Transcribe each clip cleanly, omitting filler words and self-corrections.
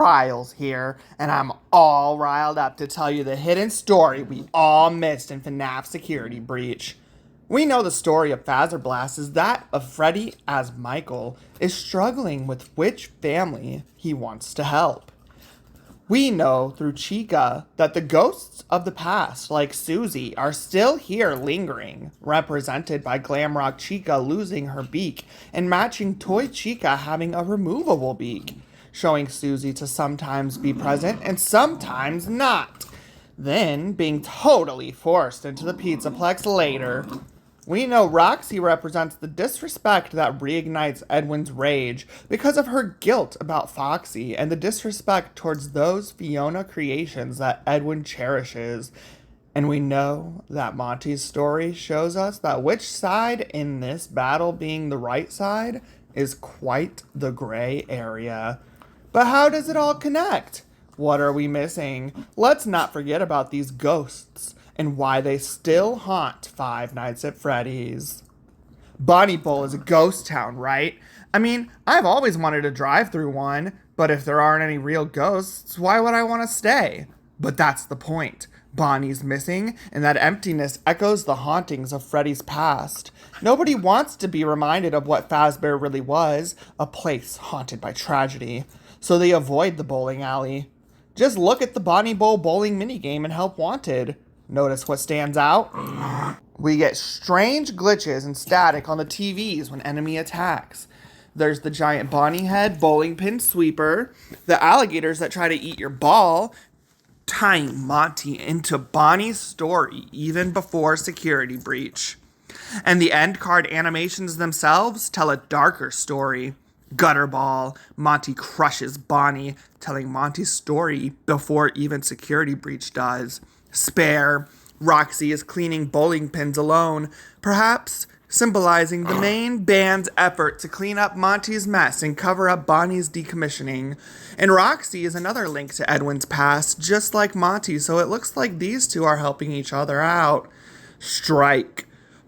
Riles here, and I'm all riled up to tell you the hidden story we all missed in FNAF Security Breach. We know the story of Fazbear is that of Freddy as Michael is struggling with which family he wants to help. We know through Chica that the ghosts of the past, like Susie, are still here lingering, represented by Glamrock Chica losing her beak and matching Toy Chica having a removable beak, showing Susie to sometimes be present and sometimes not, then being totally forced into the Pizzaplex later. We know Roxy represents the disrespect that reignites Edwin's rage because of her guilt about Foxy and the disrespect towards those Fiona creations that Edwin cherishes. And we know that Monty's story shows us that which side in this battle being the right side is quite the gray area. But how does it all connect? What are we missing? Let's not forget about these ghosts and why they still haunt Five Nights at Freddy's. Bonnie Bowl is a ghost town, right? I mean, I've always wanted to drive through one, but if there aren't any real ghosts, why would I want to stay? But that's the point. Bonnie's missing, and that emptiness echoes the hauntings of Freddy's past. Nobody wants to be reminded of what Fazbear really was, a place haunted by tragedy. So they avoid the bowling alley. Just look at the Bonnie Bowl bowling minigame in Help Wanted. Notice what stands out? We get strange glitches and static on the TVs when enemy attacks. There's the giant Bonnie head bowling pin sweeper, the alligators that try to eat your ball, tying Monty into Bonnie's story even before Security Breach. And the end card animations themselves tell a darker story. Gutterball, Monty crushes Bonnie, telling Monty's story before even Security Breach does. Spare, Roxy is cleaning bowling pins alone, perhaps symbolizing the main band's effort to clean up Monty's mess and cover up Bonnie's decommissioning. And Roxy is another link to Edwin's past, just like Monty, so it looks like these two are helping each other out. Strike.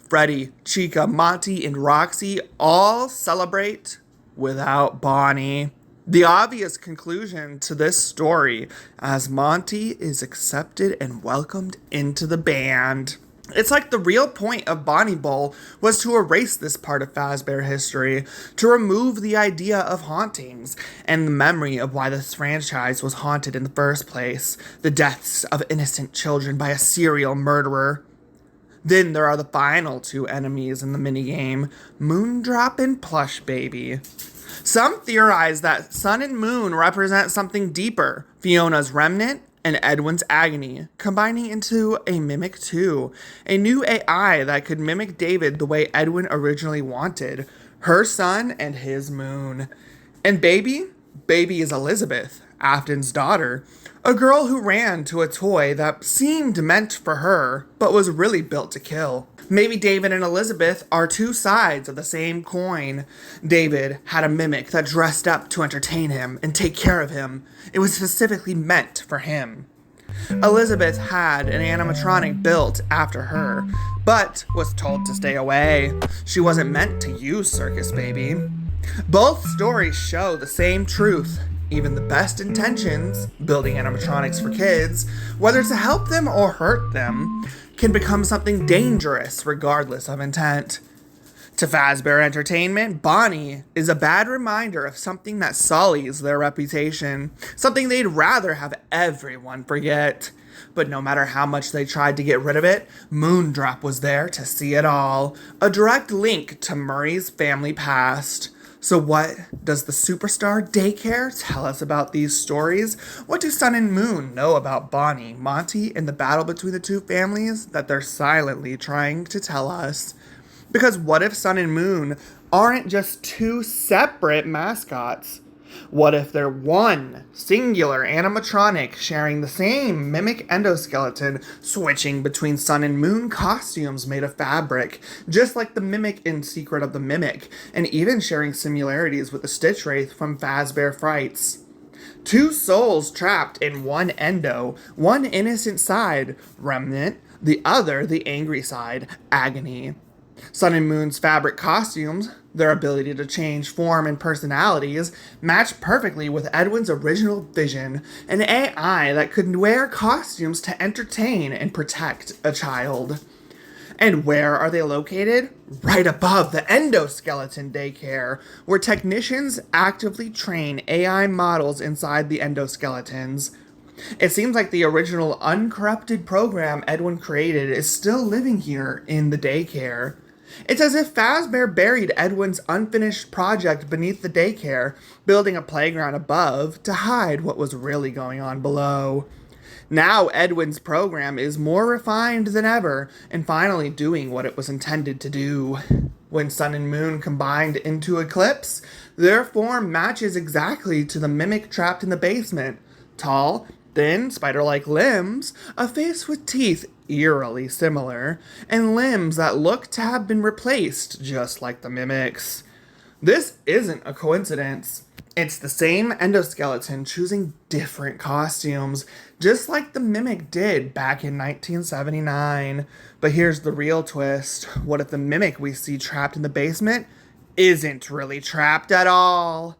Freddy, Chica, Monty, and Roxy all celebrate without Bonnie. The obvious conclusion to this story as Monty is accepted and welcomed into the band. It's like the real point of Bonnie Bowl was to erase this part of Fazbear history, to remove the idea of hauntings and the memory of why this franchise was haunted in the first place, the deaths of innocent children by a serial murderer. Then there are the final two enemies in the minigame, Moondrop and Plush Baby. Some theorize that Sun and Moon represent something deeper, Fiona's remnant and Edwin's agony, combining into a Mimic 2, a new AI that could mimic David the way Edwin originally wanted, her sun and his moon. And Baby is Elizabeth, Afton's daughter, a girl who ran to a toy that seemed meant for her, but was really built to kill. Maybe David and Elizabeth are two sides of the same coin. David had a mimic that dressed up to entertain him and take care of him. It was specifically meant for him. Elizabeth had an animatronic built after her, but was told to stay away. She wasn't meant to use Circus Baby. Both stories show the same truth. Even the best intentions, building animatronics for kids, whether to help them or hurt them, can become something dangerous regardless of intent. To Fazbear Entertainment, Bonnie is a bad reminder of something that sullies their reputation, something they'd rather have everyone forget. But no matter how much they tried to get rid of it, Moondrop was there to see it all, a direct link to Murray's family past. So what does the superstar Daycare tell us about these stories? What do Sun and Moon know about Bonnie, Monty, and the battle between the two families that they're silently trying to tell us? Because what if Sun and Moon aren't just two separate mascots? What if they're one singular animatronic sharing the same mimic endoskeleton, switching between Sun and Moon costumes made of fabric, just like the mimic in Secret of the Mimic, and even sharing similarities with the Stitch Wraith from Fazbear Frights? Two souls trapped in one endo, one innocent side, remnant, the other the angry side, agony. Sun and Moon's fabric costumes Their ability to change form and personalities matched perfectly with Edwin's original vision, an AI that could wear costumes to entertain and protect a child. And where are they located? Right above the endoskeleton daycare, where technicians actively train AI models inside the endoskeletons. It seems like the original uncorrupted program Edwin created is still living here in the daycare. It's as if Fazbear buried Edwin's unfinished project beneath the daycare, building a playground above to hide what was really going on below. Now Edwin's program is more refined than ever and finally doing what it was intended to do. When Sun and Moon combined into Eclipse, their form matches exactly to the mimic trapped in the basement. Tall, thin, spider-like limbs, a face with teeth eerily similar, and limbs that look to have been replaced just like the mimics. This isn't a coincidence. It's the same endoskeleton choosing different costumes, just like the mimic did back in 1979. But here's the real twist. What if the mimic we see trapped in the basement isn't really trapped at all?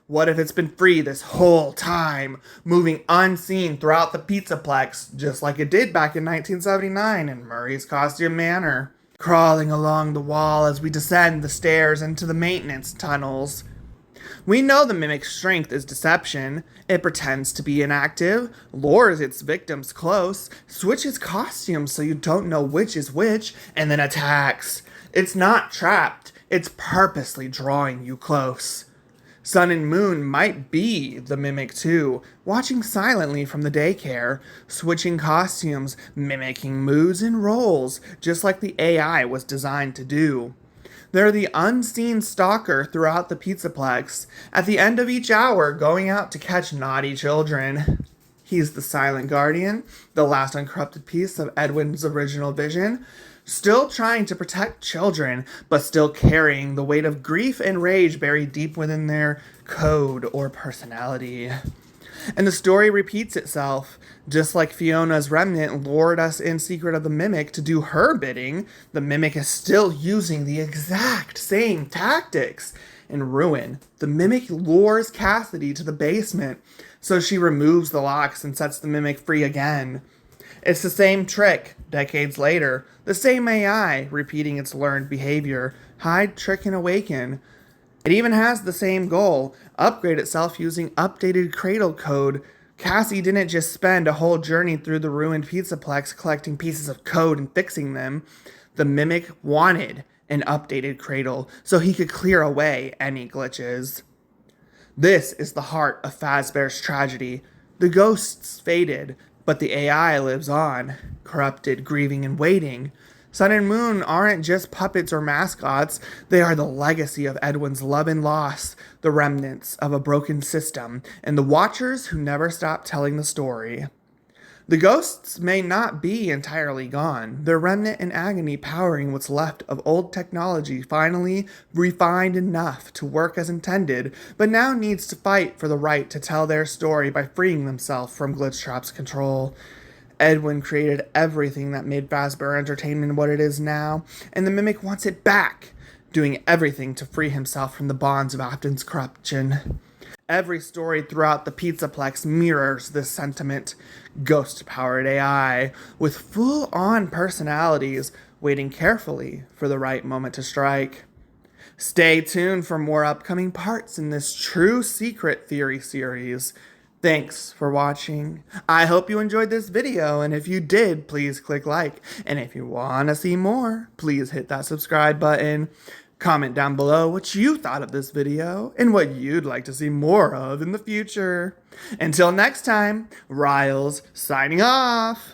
What if it's been free this whole time, moving unseen throughout the Pizzaplex, just like it did back in 1979 in Murray's Costume Manor? Crawling along the wall as we descend the stairs into the maintenance tunnels. We know the mimic's strength is deception. It pretends to be inactive, lures its victims close, switches costumes so you don't know which is which, and then attacks. It's not trapped, it's purposely drawing you close. Sun and Moon might be the mimic too, watching silently from the daycare, switching costumes, mimicking moods and roles, just like the AI was designed to do. They're the unseen stalker throughout the Pizzaplex, at the end of each hour going out to catch naughty children. He's the silent guardian, the last uncorrupted piece of Edwin's original vision, still trying to protect children, but still carrying the weight of grief and rage buried deep within their code or personality. And the story repeats itself. Just like Fiona's remnant lured us in secret of the mimic to do her bidding, the mimic is still using the exact same tactics. In Ruin, the mimic lures Cassidy to the basement, so she removes the locks and sets the mimic free again. It's the same trick, decades later, the same AI repeating its learned behavior, hide, trick, and awaken. It even has the same goal, upgrade itself using updated cradle code. Cassie didn't just spend a whole journey through the ruined Pizzaplex collecting pieces of code and fixing them. The mimic wanted an updated cradle so he could clear away any glitches. This is the heart of Fazbear's tragedy. The ghosts faded, but the AI lives on, corrupted, grieving, and waiting. Sun and Moon aren't just puppets or mascots, they are the legacy of Edwin's love and loss, the remnants of a broken system, and the watchers who never stop telling the story. The ghosts may not be entirely gone, their remnant in agony powering what's left of old technology finally refined enough to work as intended, but now needs to fight for the right to tell their story by freeing themselves from Glitchtrap's control. Edwin created everything that made Fazbear Entertainment what it is now, and the mimic wants it back, doing everything to free himself from the bonds of Afton's corruption. Every story throughout the Pizzaplex mirrors this sentiment. Ghost-powered AI, with full-on personalities, waiting carefully for the right moment to strike. Stay tuned for more upcoming parts in this True Secret Theory series. Thanks for watching. I hope you enjoyed this video, and if you did, please click like. And if you want to see more, please hit that subscribe button. Comment down below what you thought of this video and what you'd like to see more of in the future. Until next time, Riles signing off.